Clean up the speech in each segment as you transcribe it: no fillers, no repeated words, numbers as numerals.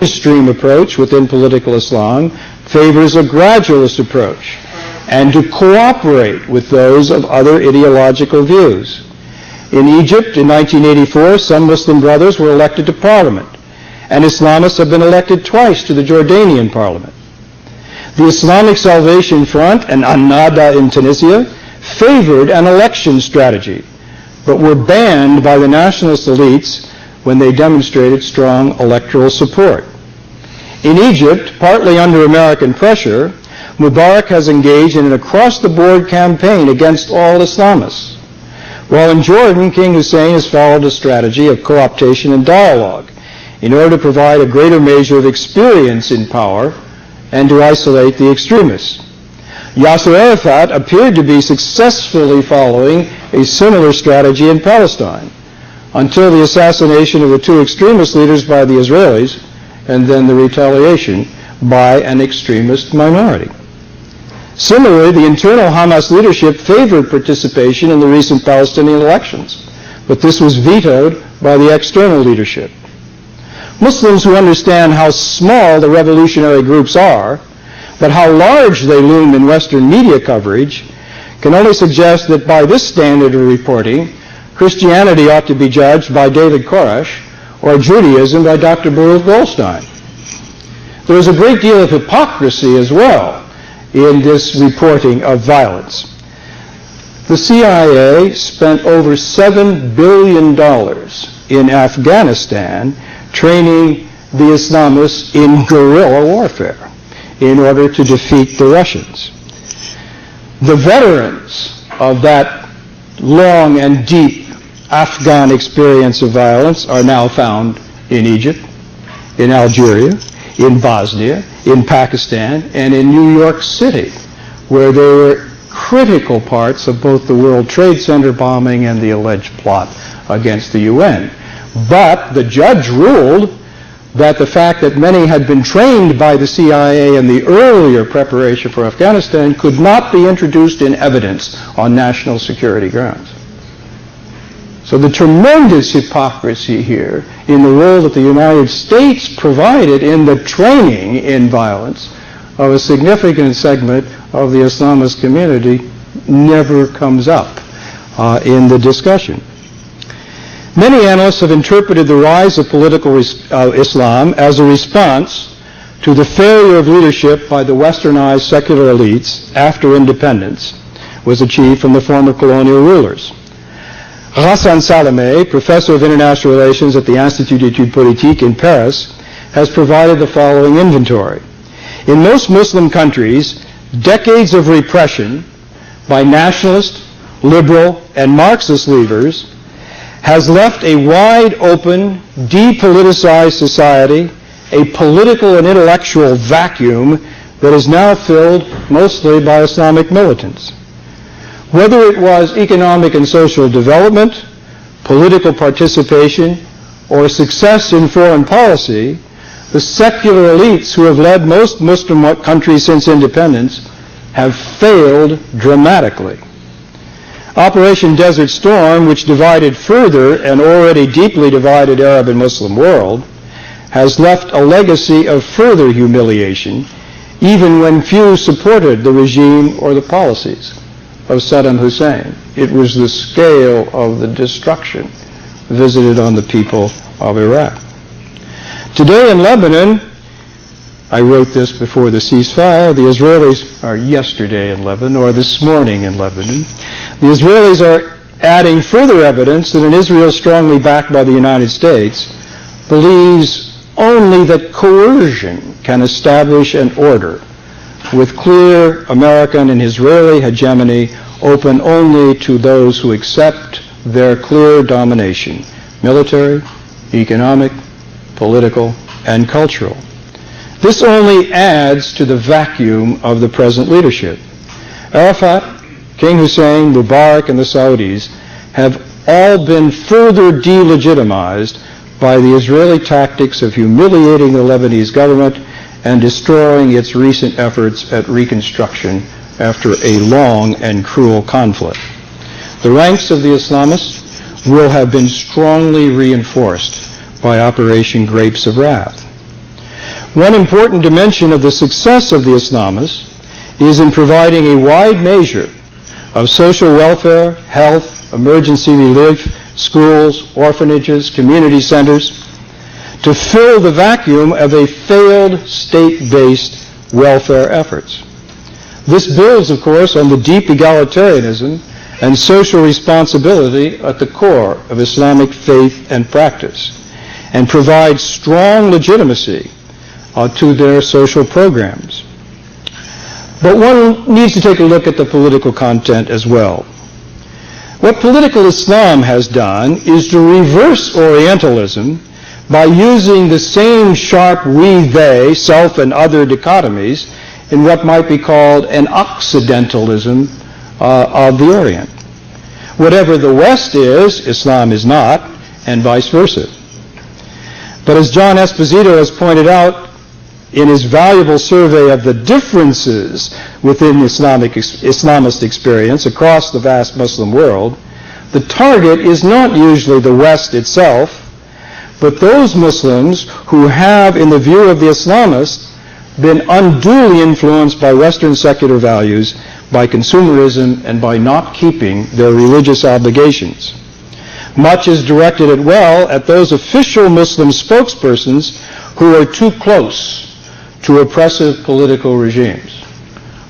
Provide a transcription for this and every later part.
mainstream approach within political Islam favors a gradualist approach and to cooperate with those of other ideological views. In Egypt, in 1984, some Muslim brothers were elected to parliament, and Islamists have been elected twice to the Jordanian parliament. The Islamic Salvation Front and An-Nahda in Tunisia favored an election strategy, but were banned by the nationalist elites when they demonstrated strong electoral support. In Egypt, partly under American pressure, Mubarak has engaged in an across-the-board campaign against all Islamists. While in Jordan, King Hussein has followed a strategy of co-optation and dialogue in order to provide a greater measure of experience in power and to isolate the extremists. Yasser Arafat appeared to be successfully following a similar strategy in Palestine until the assassination of the two extremist leaders by the Israelis and then the retaliation by an extremist minority. Similarly, the internal Hamas leadership favored participation in the recent Palestinian elections, but this was vetoed by the external leadership. Muslims who understand how small the revolutionary groups are, but how large they loom in Western media coverage, can only suggest that by this standard of reporting, Christianity ought to be judged by David Koresh or Judaism by Dr. Baruch Goldstein. There is a great deal of hypocrisy as well in this reporting of violence. The CIA spent over $7 billion in Afghanistan training the Islamists in guerrilla warfare in order to defeat the Russians. The veterans of that long and deep Afghan experience of violence are now found in Egypt, in Algeria, in Bosnia, in Pakistan, and in New York City, where they were critical parts of both the World Trade Center bombing and the alleged plot against the UN. But the judge ruled that the fact that many had been trained by the CIA in the earlier preparation for Afghanistan could not be introduced in evidence on national security grounds. So the tremendous hypocrisy here in the role that the United States provided in the training in violence of a significant segment of the Islamist community never comes up in the discussion. Many analysts have interpreted the rise of political Islam as a response to the failure of leadership by the westernized secular elites after independence was achieved from the former colonial rulers. Ghassan Salameh, professor of international relations at the Institut d'études politiques in Paris, has provided the following inventory. In most Muslim countries, decades of repression by nationalist, liberal, and Marxist leaders has left a wide open, depoliticized society, a political and intellectual vacuum that is now filled mostly by Islamic militants. Whether it was economic and social development, political participation, or success in foreign policy, the secular elites who have led most Muslim countries since independence have failed dramatically. Operation Desert Storm, which divided further an already deeply divided Arab and Muslim world, has left a legacy of further humiliation, even when few supported the regime or the policies of Saddam Hussein. It was the scale of the destruction visited on the people of Iraq. Today in Lebanon, I wrote this before the ceasefire, the Israelis are yesterday in Lebanon, or this morning in Lebanon, the Israelis are adding further evidence that an Israel strongly backed by the United States believes only that coercion can establish an order with clear American and Israeli hegemony open only to those who accept their clear domination, military, economic, political, and cultural. This only adds to the vacuum of the present leadership. Arafat, King Hussein, Mubarak, and the Saudis have all been further delegitimized by the Israeli tactics of humiliating the Lebanese government and destroying its recent efforts at reconstruction after a long and cruel conflict. The ranks of the Islamists will have been strongly reinforced by Operation Grapes of Wrath. One important dimension of the success of the Islamists is in providing a wide measure of social welfare, health, emergency relief, schools, orphanages, community centers, to fill the vacuum of a failed state-based welfare efforts. This builds, of course, on the deep egalitarianism and social responsibility at the core of Islamic faith and practice, and provides strong legitimacy to their social programs. But one needs to take a look at the political content as well. What political Islam has done is to reverse Orientalism by using the same sharp we-they, self and other dichotomies in what might be called an Occidentalism of the Orient. Whatever the West is, Islam is not, and vice versa. But as John Esposito has pointed out in his valuable survey of the differences within Islamist experience across the vast Muslim world, the target is not usually the West itself, but those Muslims who have, in the view of the Islamists, been unduly influenced by Western secular values, by consumerism, and by not keeping their religious obligations. Much is directed at those official Muslim spokespersons who are too close to oppressive political regimes.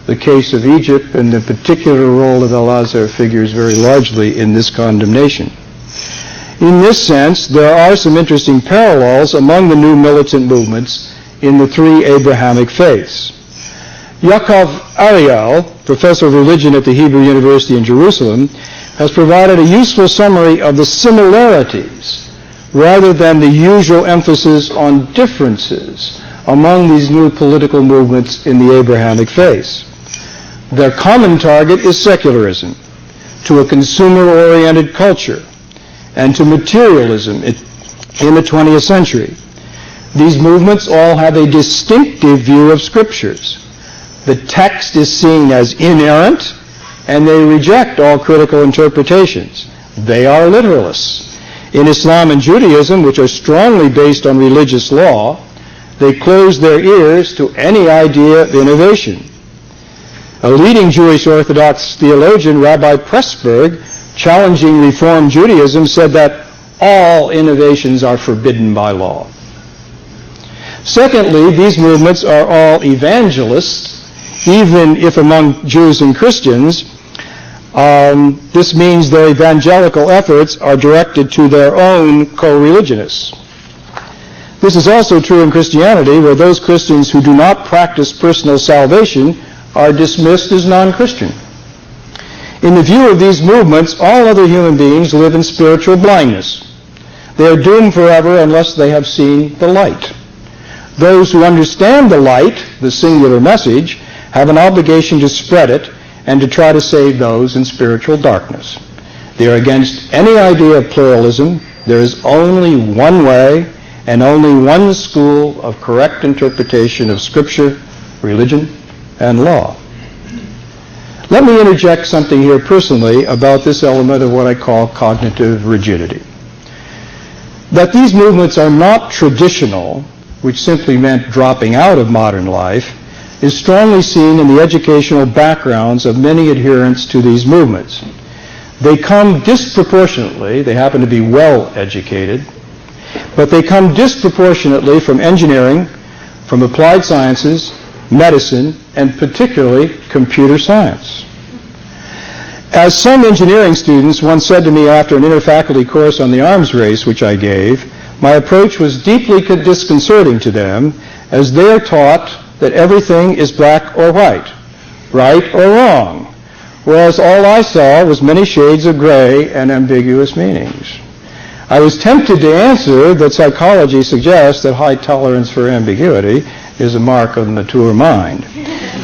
The case of Egypt and the particular role of Al-Azhar figures very largely in this condemnation. In this sense, there are some interesting parallels among the new militant movements in the three Abrahamic faiths. Yaakov Ariel, professor of religion at the Hebrew University in Jerusalem, has provided a useful summary of the similarities rather than the usual emphasis on differences among these new political movements in the Abrahamic faiths. Their common target is secularism, to a consumer-oriented culture, and to materialism in the 20th century. These movements all have a distinctive view of scriptures. The text is seen as inerrant, and they reject all critical interpretations. They are literalists. In Islam and Judaism, which are strongly based on religious law, they close their ears to any idea of innovation. A leading Jewish Orthodox theologian, Rabbi Pressburg, challenging Reform Judaism, said that all innovations are forbidden by law. Secondly, these movements are all evangelists, even if among Jews and Christians, this means their evangelical efforts are directed to their own co-religionists. This is also true in Christianity, where those Christians who do not practice personal salvation are dismissed as non-Christian. In the view of these movements, all other human beings live in spiritual blindness. They are doomed forever unless they have seen the light. Those who understand the light, the singular message, have an obligation to spread it and to try to save those in spiritual darkness. They are against any idea of pluralism. There is only one way and only one school of correct interpretation of Scripture, religion, and law. Let me interject something here personally about this element of what I call cognitive rigidity. That these movements are not traditional, which simply meant dropping out of modern life, is strongly seen in the educational backgrounds of many adherents to these movements. They come disproportionately, they happen to be well educated, but they come disproportionately from engineering, from applied sciences, medicine, and particularly computer science. As some engineering students once said to me after an interfaculty course on the arms race which I gave, my approach was deeply disconcerting to them, as they are taught that everything is black or white, right or wrong, whereas all I saw was many shades of gray and ambiguous meanings. I was tempted to answer that psychology suggests that high tolerance for ambiguity is a mark of the mature mind,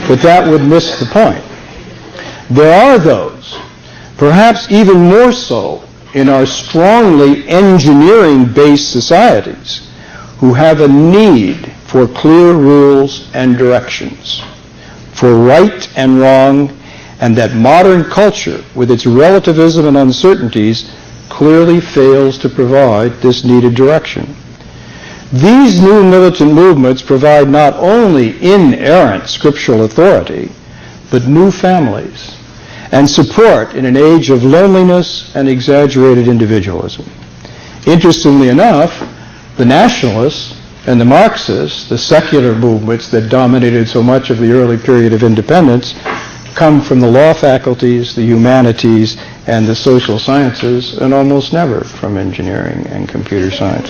but that would miss the point. There are those, perhaps even more so in our strongly engineering-based societies, who have a need for clear rules and directions, for right and wrong, and that modern culture, with its relativism and uncertainties, clearly fails to provide this needed direction. These new militant movements provide not only inerrant scriptural authority, but new families and support in an age of loneliness and exaggerated individualism. Interestingly enough, the nationalists and the Marxists, the secular movements that dominated so much of the early period of independence, come from the law faculties, the humanities, and the social sciences, and almost never from engineering and computer science.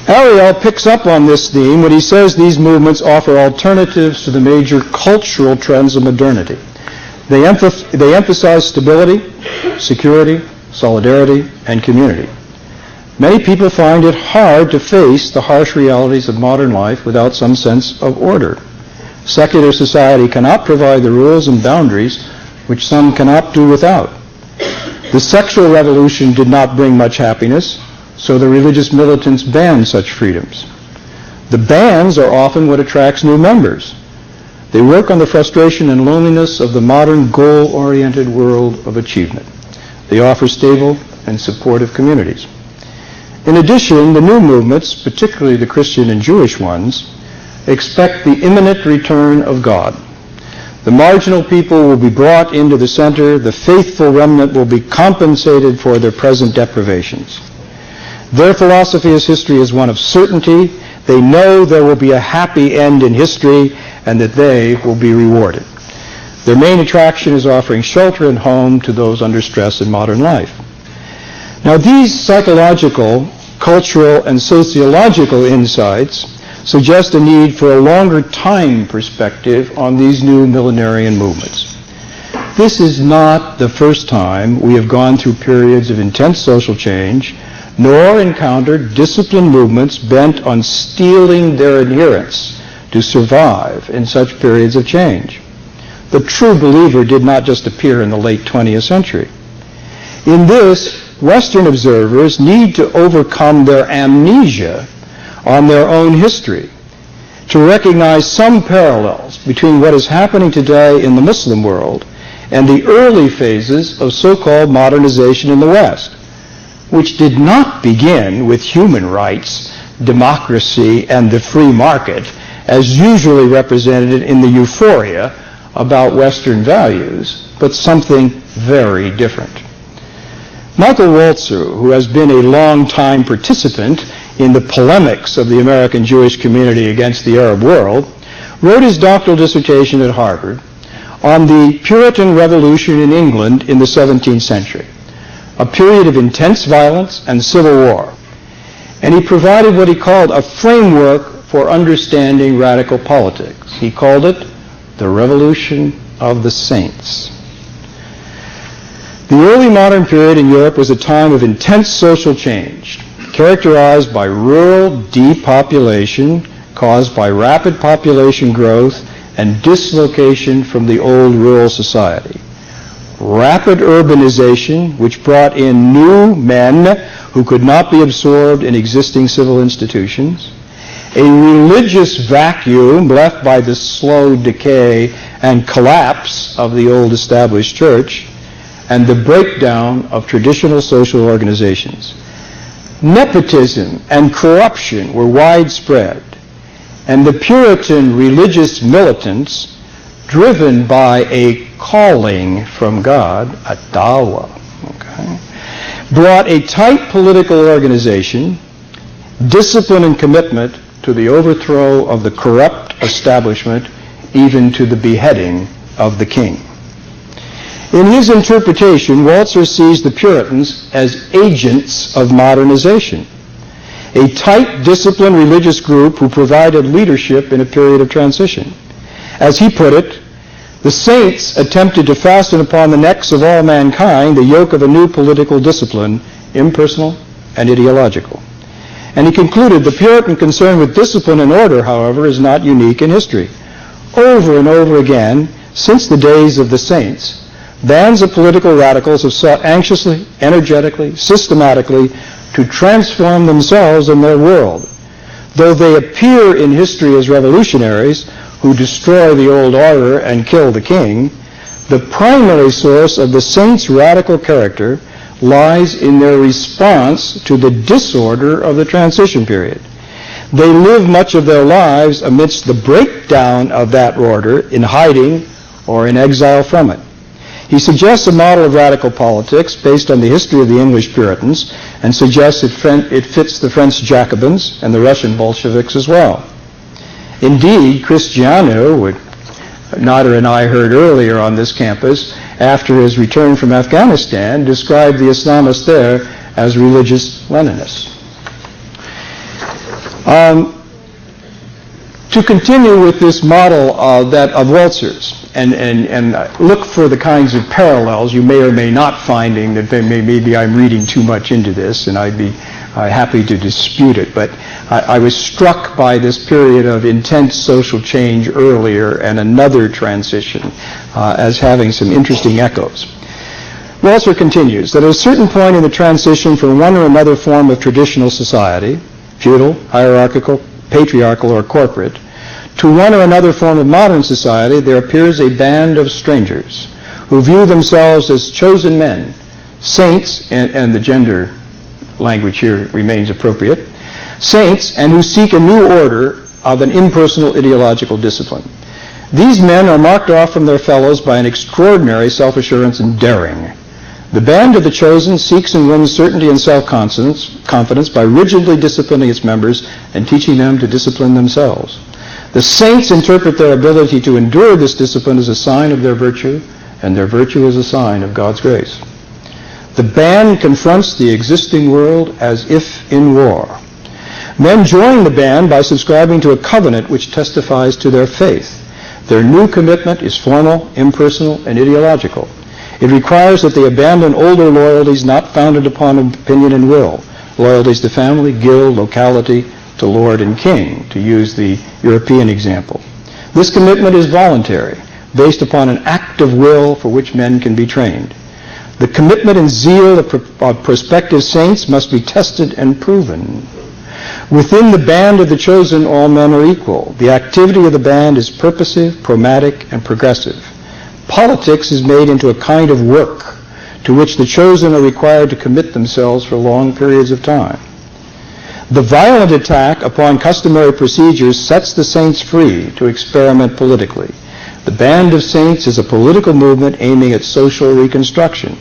Ariel picks up on this theme when he says these movements offer alternatives to the major cultural trends of modernity. They emphasize stability, security, solidarity, and community. Many people find it hard to face the harsh realities of modern life without some sense of order. Secular society cannot provide the rules and boundaries which some cannot do without. The sexual revolution did not bring much happiness, so the religious militants banned such freedoms. The bans are often what attracts new members. They work on the frustration and loneliness of the modern goal-oriented world of achievement. They offer stable and supportive communities. In addition, the new movements, particularly the Christian and Jewish ones, expect the imminent return of God. The marginal people will be brought into the center. The faithful remnant will be compensated for their present deprivations. Their philosophy of history is one of certainty. They know there will be a happy end in history and that they will be rewarded. Their main attraction is offering shelter and home to those under stress in modern life. Now, these psychological, cultural, and sociological insights suggest a need for a longer time perspective on these new millenarian movements. This is not the first time we have gone through periods of intense social change, nor encountered disciplined movements bent on steeling their adherents to survive in such periods of change. The true believer did not just appear in the late 20th century. In this, Western observers need to overcome their amnesia on their own history to recognize some parallels between what is happening today in the Muslim world and the early phases of so-called modernization in the West, which did not begin with human rights, democracy, and the free market as usually represented in the euphoria about Western values, but something very different. Michael Walzer, who has been a long-time participant in the polemics of the American Jewish community against the Arab world, wrote his doctoral dissertation at Harvard on the Puritan Revolution in England in the 17th century, a period of intense violence and civil war. And he provided what he called a framework for understanding radical politics. He called it the Revolution of the Saints. The early modern period in Europe was a time of intense social change, characterized by rural depopulation caused by rapid population growth and dislocation from the old rural society. Rapid urbanization, which brought in new men who could not be absorbed in existing civil institutions. A religious vacuum left by the slow decay and collapse of the old established church, and the breakdown of traditional social organizations. Nepotism and corruption were widespread, and the Puritan religious militants, driven by a calling from God, a dawah, brought a tight political organization, discipline and commitment to the overthrow of the corrupt establishment, even to the beheading of the king. In his interpretation, Walzer sees the Puritans as agents of modernization, a tight, disciplined religious group who provided leadership in a period of transition. As he put it, the saints attempted to fasten upon the necks of all mankind the yoke of a new political discipline, impersonal and ideological. And he concluded the Puritan concern with discipline and order, however, is not unique in history. Over and over again, since the days of the saints, bands of political radicals have sought anxiously, energetically, systematically to transform themselves and their world. Though they appear in history as revolutionaries who destroy the old order and kill the king, the primary source of the saints' radical character lies in their response to the disorder of the transition period. They live much of their lives amidst the breakdown of that order, in hiding or in exile from it. He suggests a model of radical politics based on the history of the English Puritans, and suggests it fits the French Jacobins and the Russian Bolsheviks as well. Indeed, Cristiano, what Nader and I heard earlier on this campus, after his return from Afghanistan, described the Islamists there as religious Leninists. To continue with this model of Waltzer's, and look for the kinds of parallels you may or may not finding that maybe I'm reading too much into this, and I'd be happy to dispute it, but I was struck by this period of intense social change earlier and another transition as having some interesting echoes. Walzer continues that at a certain point in the transition from one or another form of traditional society, feudal, hierarchical, patriarchal, or corporate, to one or another form of modern society, there appears a band of strangers who view themselves as chosen men, saints, and the gender language here remains appropriate, saints, and who seek a new order of an impersonal ideological discipline. These men are marked off from their fellows by an extraordinary self-assurance and daring. The band of the chosen seeks and wins certainty and self-confidence by rigidly disciplining its members and teaching them to discipline themselves. The saints interpret their ability to endure this discipline as a sign of their virtue, and their virtue as a sign of God's grace. The band confronts the existing world as if in war. Men join the band by subscribing to a covenant which testifies to their faith. Their new commitment is formal, impersonal, and ideological. It requires that they abandon older loyalties not founded upon opinion and will, loyalties to family, guild, locality, to lord and king, to use the European example. This commitment is voluntary, based upon an act of will for which men can be trained. The commitment and zeal of prospective saints must be tested and proven. Within the band of the chosen, all men are equal. The activity of the band is purposive, pragmatic, and progressive. Politics is made into a kind of work to which the chosen are required to commit themselves for long periods of time. The violent attack upon customary procedures sets the saints free to experiment politically. The band of saints is a political movement aiming at social reconstruction.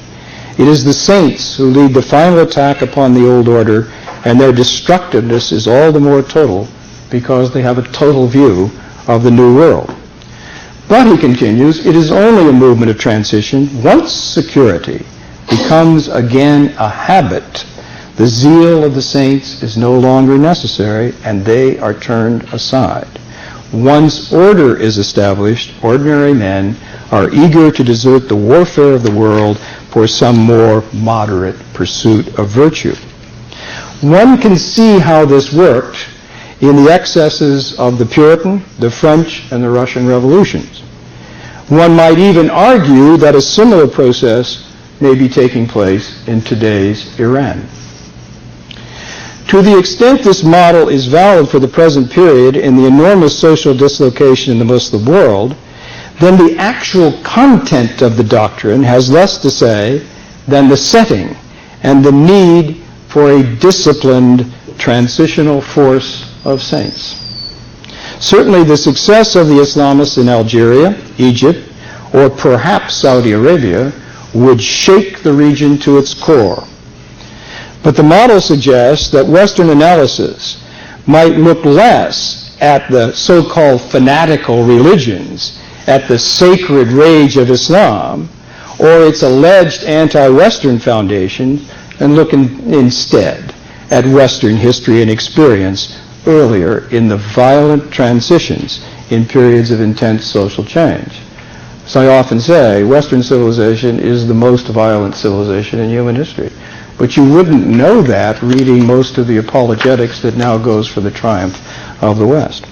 It is the saints who lead the final attack upon the old order, and their destructiveness is all the more total because they have a total view of the new world. But, he continues, it is only a movement of transition. Once security becomes again a habit, the zeal of the saints is no longer necessary, and they are turned aside. Once order is established, ordinary men are eager to desert the warfare of the world for some more moderate pursuit of virtue. One can see how this worked in the excesses of the Puritan, the French, and the Russian revolutions. One might even argue that a similar process may be taking place in today's Iran. To the extent this model is valid for the present period in the enormous social dislocation in the Muslim world, then the actual content of the doctrine has less to say than the setting and the need for a disciplined transitional force of saints. Certainly the success of the Islamists in Algeria, Egypt, or perhaps Saudi Arabia would shake the region to its core. But the model suggests that Western analysis might look less at the so-called fanatical religions, at the sacred rage of Islam, or its alleged anti-Western foundation, and look instead at Western history and experience earlier in the violent transitions in periods of intense social change. As I often say, Western civilization is the most violent civilization in human history. But you wouldn't know that reading most of the apologetics that now goes for the triumph of the West.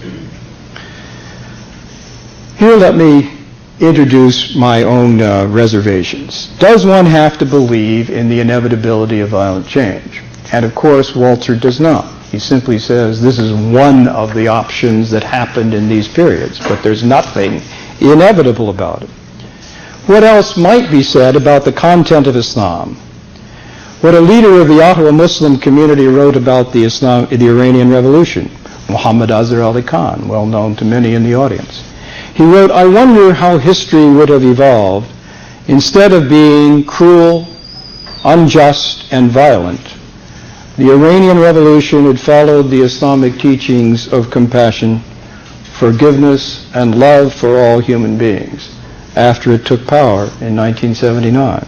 Here let me introduce my own reservations. Does one have to believe in the inevitability of violent change? And of course, Walzer does not. He simply says this is one of the options that happened in these periods, but there's nothing inevitable about it. What else might be said about the content of Islam? what a leader of the Ottawa Muslim community wrote about the Iranian Revolution, Muhammad Azhar Ali Khan, well known to many in the audience. He wrote, "I wonder how history would have evolved instead of being cruel, unjust, and violent. The Iranian Revolution had followed the Islamic teachings of compassion, forgiveness, and love for all human beings after it took power in 1979.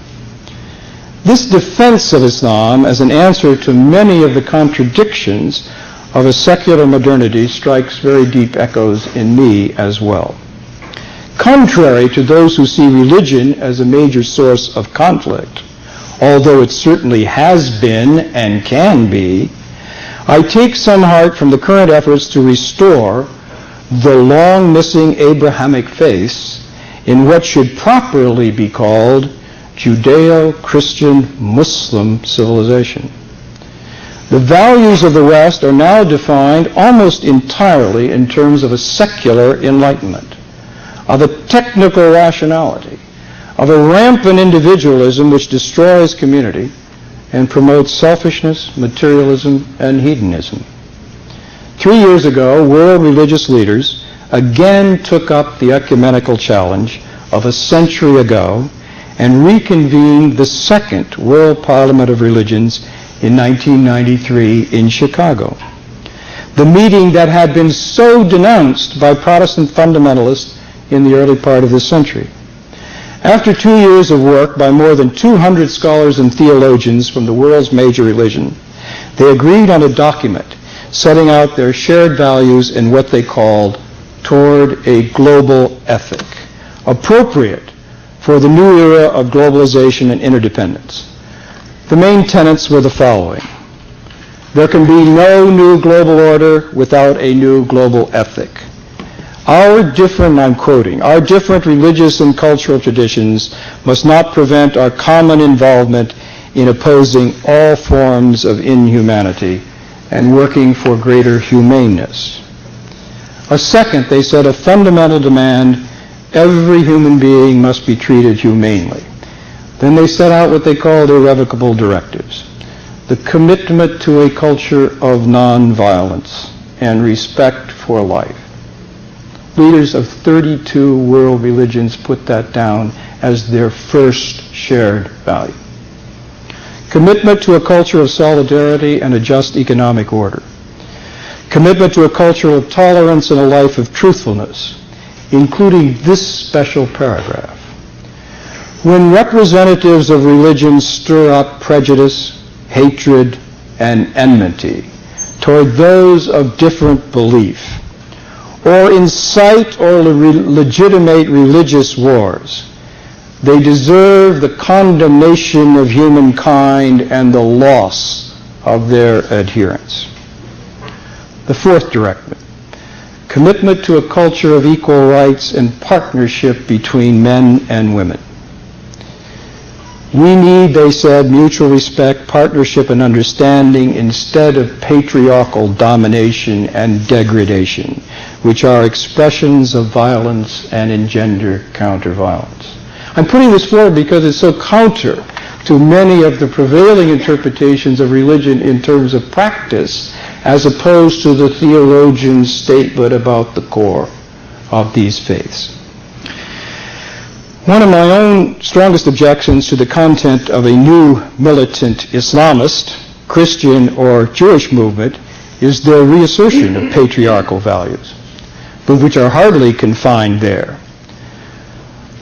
This defense of Islam as an answer to many of the contradictions of a secular modernity strikes very deep echoes in me as well. Contrary to those who see religion as a major source of conflict, although it certainly has been and can be, I take some heart from the current efforts to restore the long-missing Abrahamic faith in what should properly be called Judeo-Christian Muslim civilization. The values of the West are now defined almost entirely in terms of a secular enlightenment, of a technical rationality, of a rampant individualism which destroys community and promotes selfishness, materialism, and hedonism. 3 years ago, world religious leaders again took up the ecumenical challenge of a century ago and reconvened the Second World Parliament of Religions in 1993 in Chicago. The meeting that had been so denounced by Protestant fundamentalists in the early part of this century. After 2 years of work by more than 200 scholars and theologians from the world's major religion, they agreed on a document setting out their shared values in what they called Toward a Global Ethic, appropriate for the new era of globalization and interdependence. The main tenets were the following. There can be no new global order without a new global ethic. I'm quoting, our different religious and cultural traditions must not prevent our common involvement in opposing all forms of inhumanity and working for greater humaneness. A second, they said, a fundamental demand, every human being must be treated humanely. Then they set out what they called irrevocable directives. The commitment to a culture of nonviolence and respect for life. Leaders of 32 world religions put that down as their first shared value. Commitment to a culture of solidarity and a just economic order. Commitment to a culture of tolerance and a life of truthfulness, including this special paragraph. When representatives of religion stir up prejudice, hatred, and enmity toward those of different belief, or incite or legitimate religious wars, they deserve the condemnation of humankind and the loss of their adherents. The fourth directive, commitment to a culture of equal rights and partnership between men and women. We need, they said, mutual respect, partnership, and understanding instead of patriarchal domination and degradation, which are expressions of violence and engender counter-violence. I'm putting this forward because it's so counter to many of the prevailing interpretations of religion in terms of practice, as opposed to the theologian's statement about the core of these faiths. One of my own strongest objections to the content of a new militant Islamist, Christian, or Jewish movement is their reassertion of patriarchal values, but which are hardly confined there.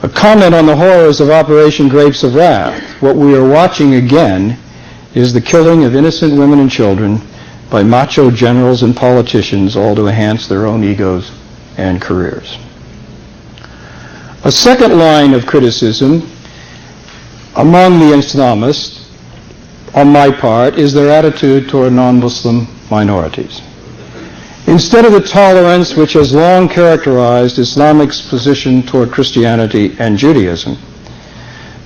A comment on the horrors of Operation Grapes of Wrath. What we are watching again is the killing of innocent women and children by macho generals and politicians, all to enhance their own egos and careers. A second line of criticism among the Islamists, on my part, is their attitude toward non-Muslim minorities. Instead of the tolerance which has long characterized Islamic's position toward Christianity and Judaism,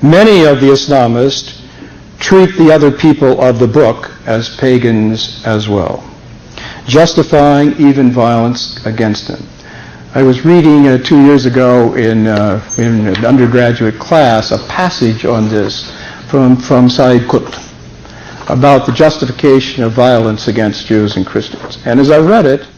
many of the Islamists treat the other people of the book as pagans as well, justifying even violence against them. I was reading 2 years ago in an undergraduate class a passage on this from Sayyid Qutb. about the justification of violence against Jews and Christians. And as I read it,